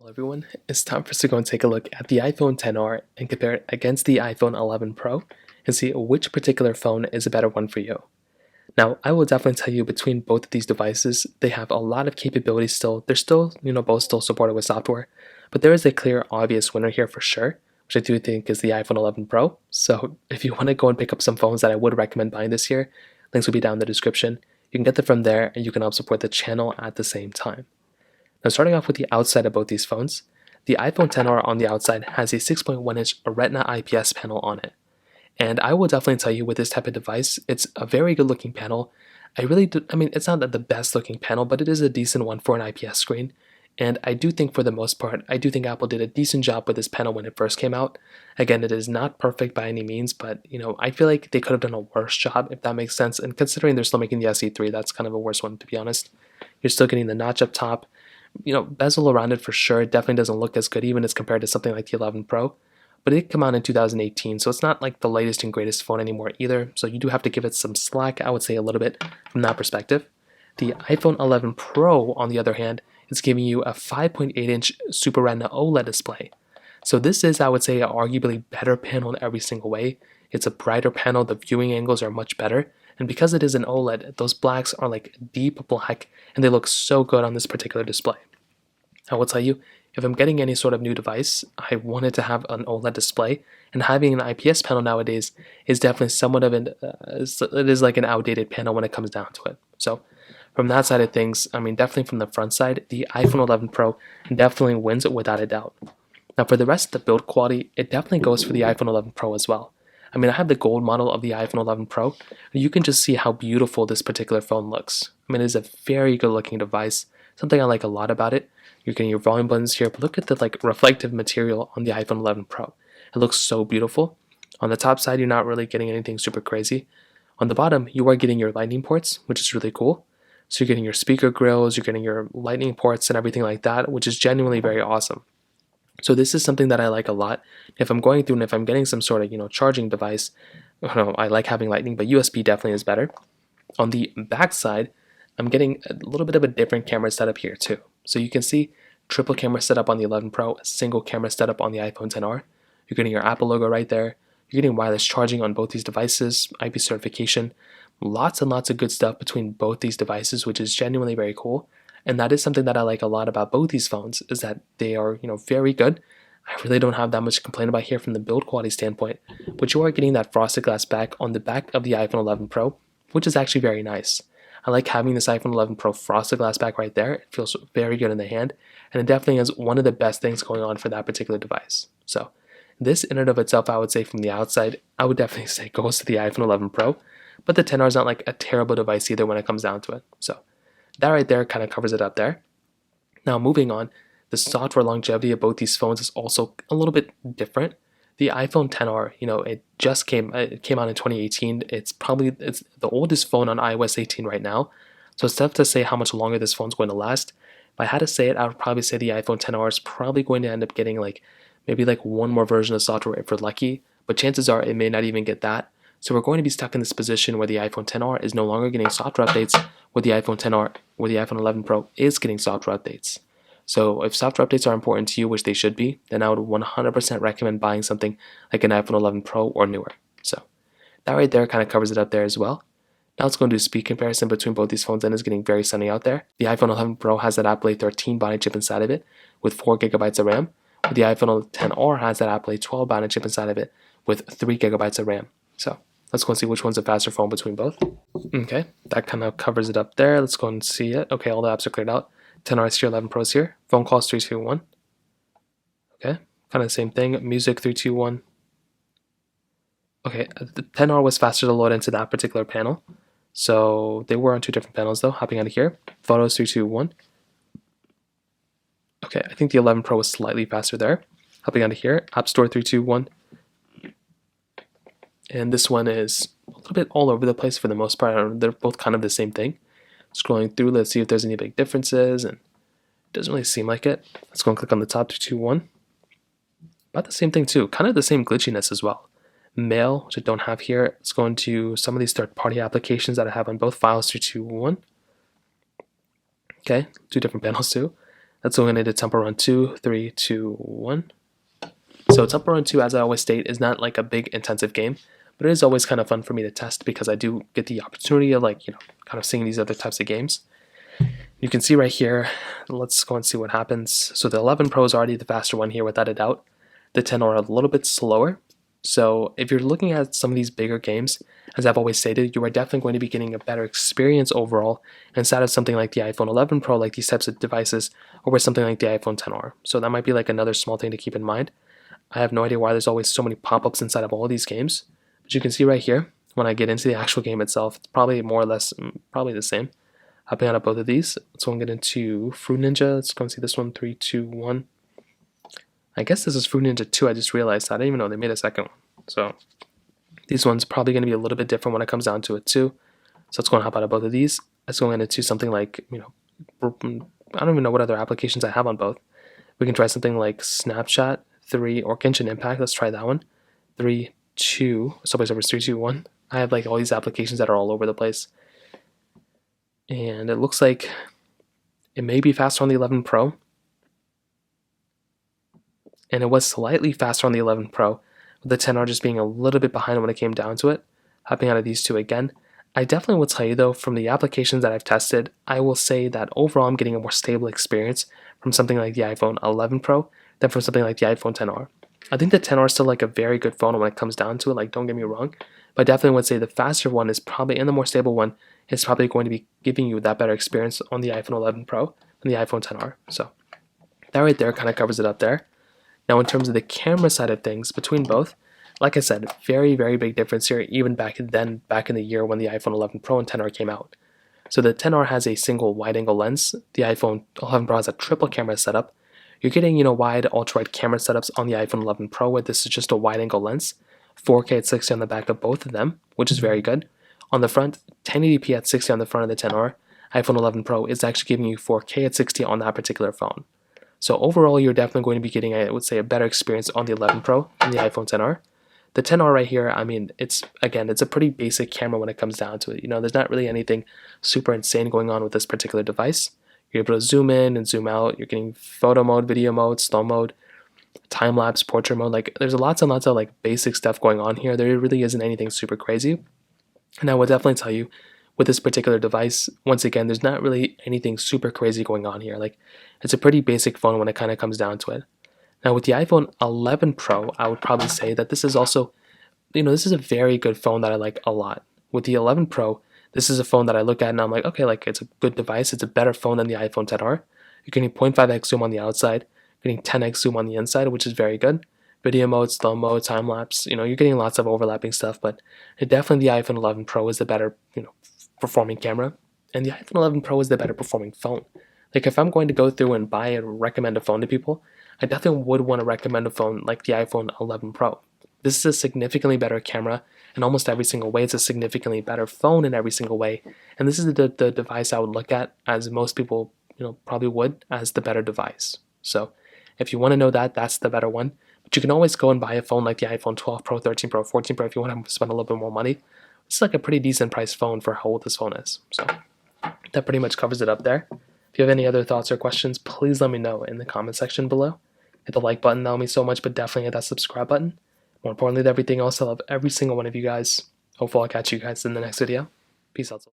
Well, everyone, it's time for us to go and take a look at the iPhone XR and compare it against the iPhone 11 Pro and see which particular phone is a better one for you. Now, I will definitely tell you between both of these devices, they have a lot of capabilities still. They're still, both still supported with software, but there is a clear, obvious winner here for sure, which I do think is the iPhone 11 Pro. So if you want to go and pick up some phones that I would recommend buying this year, links will be down in the description. You can get them from there and you can help support the channel at the same time. Now, starting off with the outside of both these phones, the iPhone XR on the outside has a 6.1-inch Retina IPS panel on it. And I will definitely tell you with this type of device, it's a very good looking panel. It's not the best looking panel, but it is a decent one for an IPS screen. And I do think for the most part, I do think Apple did a decent job with this panel when it first came out. Again, it is not perfect by any means, but I feel like they could have done a worse job, if that makes sense. And considering they're still making the SE3, that's kind of a worse one, to be honest. You're still getting the notch up top. Bezel around it for sure. It definitely doesn't look as good even as compared to something like the 11 Pro. But it did come out in 2018, so it's not like the latest and greatest phone anymore either. So you do have to give it some slack, I would say, a little bit from that perspective. The iPhone 11 Pro, on the other hand, is giving you a 5.8-inch Super Retina OLED display. So this is, I would say, an arguably better panel in every single way. It's a brighter panel, the viewing angles are much better, and because it is an OLED, those blacks are like deep black, and they look so good on this particular display. I will tell you, if I'm getting any sort of new device, I wanted to have an OLED display, and having an IPS panel nowadays is definitely somewhat of it is like an outdated panel when it comes down to it. So from that side of things, definitely from the front side, the iPhone 11 Pro definitely wins it without a doubt. Now for the rest of the build quality, it definitely goes for the iPhone 11 Pro as well. I have the gold model of the iPhone 11 Pro, and you can just see how beautiful this particular phone looks. It is a very good looking device, something I like a lot about it. You're getting your volume buttons here, but look at the reflective material on the iPhone 11 Pro. It looks so beautiful. On the top side, you're not really getting anything super crazy. On the bottom, you are getting your lightning ports, which is really cool. So you're getting your speaker grills, you're getting your lightning ports and everything like that, which is genuinely very awesome. So this is something that I like a lot. If I'm going through and if I'm getting some sort of charging device, I like having lightning, but USB definitely is better. On the back side, I'm getting a little bit of a different camera setup here too. So you can see triple camera setup on the 11 Pro, a single camera setup on the iPhone XR. You're getting your Apple logo right there. You're getting wireless charging on both these devices, IP certification, lots and lots of good stuff between both these devices, which is genuinely very cool. And that is something that I like a lot about both these phones, is that they are, very good. I really don't have that much to complain about here from the build quality standpoint, but you are getting that frosted glass back on the back of the iPhone 11 Pro, which is actually very nice. I like having this iPhone 11 Pro frosted glass back right there. It feels very good in the hand, and it definitely is one of the best things going on for that particular device. So this in and of itself, I would say from the outside, I would definitely say goes to the iPhone 11 Pro, but the XR is not like a terrible device either when it comes down to it. So that right there kind of covers it up there. Now moving on, the software longevity of both these phones is also a little bit different. The iPhone XR, it came out in 2018. It's the oldest phone on iOS 18 right now. So it's tough to say how much longer this phone's going to last. If I had to say it, I would probably say the iPhone XR is probably going to end up getting maybe one more version of software if we're lucky, but chances are it may not even get that. So we're going to be stuck in this position where the iPhone XR is no longer getting software updates, where the iPhone 11 Pro is getting software updates. So if software updates are important to you, which they should be, then I would 100% recommend buying something like an iPhone 11 Pro or newer. So that right there kind of covers it up there as well. Now let's go and do a speed comparison between both these phones, and it's getting very sunny out there. The iPhone 11 Pro has that Apple A13 Bionic chip inside of it with 4 gigabytes of RAM. The iPhone XR has that Apple A12 Bionic chip inside of it with 3 gigabytes of RAM. So let's go and see which one's a faster phone between both. Okay, that kind of covers it up there. Let's go and see it. Okay, all the apps are cleared out. XR is here, 11 Pro is here. Phone calls 3, 2, 1. Okay, kind of the same thing. Music 3, 2, 1. Okay, the XR was faster to load into that particular panel. So they were on 2 different panels though. Hopping out of here. Photos 3, 2, 1. Okay, I think the 11 Pro was slightly faster there. Hopping out of here. App Store 3, 2, 1. And this one is a little bit all over the place for the most part. They're both kind of the same thing. Scrolling through, let's see if there's any big differences, and it doesn't really seem like it. Let's go and click on the top 3, 2, 1. About the same thing too, kind of the same glitchiness as well. Mail, which I don't have here. Let's go into some of these third-party applications that I have on both files 3, 2, 1. Okay, 2 different panels too. Let's go into Temple Run 2, 3, 2, 1. So Temple Run 2, as I always state, is not like a big intensive game, but it is always kind of fun for me to test because I do get the opportunity of kind of seeing these other types of games. You can see right here, let's go and see what happens. So the 11 Pro is already the faster one here without a doubt. The 10 are a little bit slower. So if you're looking at some of these bigger games, as I've always stated, you are definitely going to be getting a better experience overall instead of something like the iPhone 11 Pro, like these types of devices, or something like the iPhone 10R. So that might be like another small thing to keep in mind. I have no idea why there's always so many pop-ups inside of all of these games. But you can see right here, when I get into the actual game itself, it's probably more or less probably the same. Hopping out of both of these. Let's go and get into Fruit Ninja. Let's go and see this one. 3, 2, 1. I guess this is Fruit Ninja 2. I just realized that. I didn't even know they made a second one. So these ones probably going to be a little bit different when it comes down to it too. So let's go and hop out of both of these. Let's go into something like, I don't even know what other applications I have on both. We can try something like Snapchat 3 or Genshin Impact. Let's try that one. 3, 2. Subway Surfers 3, 2, 1. I have like all these applications that are all over the place. And it looks like it may be faster on the 11 Pro. And it was slightly faster on the 11 Pro, with the 10R just being a little bit behind when it came down to it. Hopping out of these two again. I definitely will tell you though, from the applications that I've tested, I will say that overall I'm getting a more stable experience from something like the iPhone 11 Pro than from something like the iPhone 10R. I think the 10R is still like a very good phone when it comes down to it, like don't get me wrong, but I definitely would say the faster one is probably, and the more stable one is probably going to be giving you that better experience on the iPhone 11 Pro and the iPhone 10R. So that right there kind of covers it up there. Now in terms of the camera side of things, between both, like I said, very, very big difference here, even back in the year when the iPhone 11 Pro and 10R came out. So the 10R has a single wide-angle lens. The iPhone 11 Pro has a triple camera setup. You're getting, wide, ultra-wide camera setups on the iPhone 11 Pro, where this is just a wide-angle lens. 4K at 60 on the back of both of them, which is very good. On the front, 1080p at 60 on the front of the 10R. iPhone 11 Pro is actually giving you 4K at 60 on that particular phone. So overall, you're definitely going to be getting, I would say, a better experience on the 11 Pro than the iPhone 10R. The 10R right here, I mean, it's a pretty basic camera when it comes down to it. There's not really anything super insane going on with this particular device. You're able to zoom in and zoom out. You're getting photo mode, video mode, slow mode, time lapse, portrait mode. Like, there's lots and lots of like basic stuff going on here. There really isn't anything super crazy. And I would definitely tell you, with this particular device, once again, there's not really anything super crazy going on here. Like, it's a pretty basic phone when it kind of comes down to it. Now with the iPhone 11 Pro, I would probably say that this is also, this is a very good phone that I like a lot. With the 11 Pro, this is a phone that I look at and I'm like, okay, like it's a good device. It's a better phone than the iPhone 10R. You're getting 0.5x zoom on the outside, getting 10x zoom on the inside, which is very good. Video mode, slow mode, time lapse, you're getting lots of overlapping stuff, but definitely the iPhone 11 Pro is the better, performing camera, and the iPhone 11 Pro is the better performing phone. Like if I'm going to go through and buy and recommend a phone to people, I definitely would want to recommend a phone like the iPhone 11 Pro. This is a significantly better camera in almost every single way. It's a significantly better phone in every single way, and this is the device I would look at, as most people probably would, as the better device. So if you want to know that, that's the better one. But you can always go and buy a phone like the iPhone 12 Pro, 13 Pro, 14 Pro if you want to spend a little bit more money. It's like a pretty decent price phone for how old this phone is. So that pretty much covers it up there. If you have any other thoughts or questions, please let me know in the comment section below. Hit the like button, that will mean so much, but definitely hit that subscribe button. More importantly than everything else, I love every single one of you guys. Hopefully I'll catch you guys in the next video. Peace out.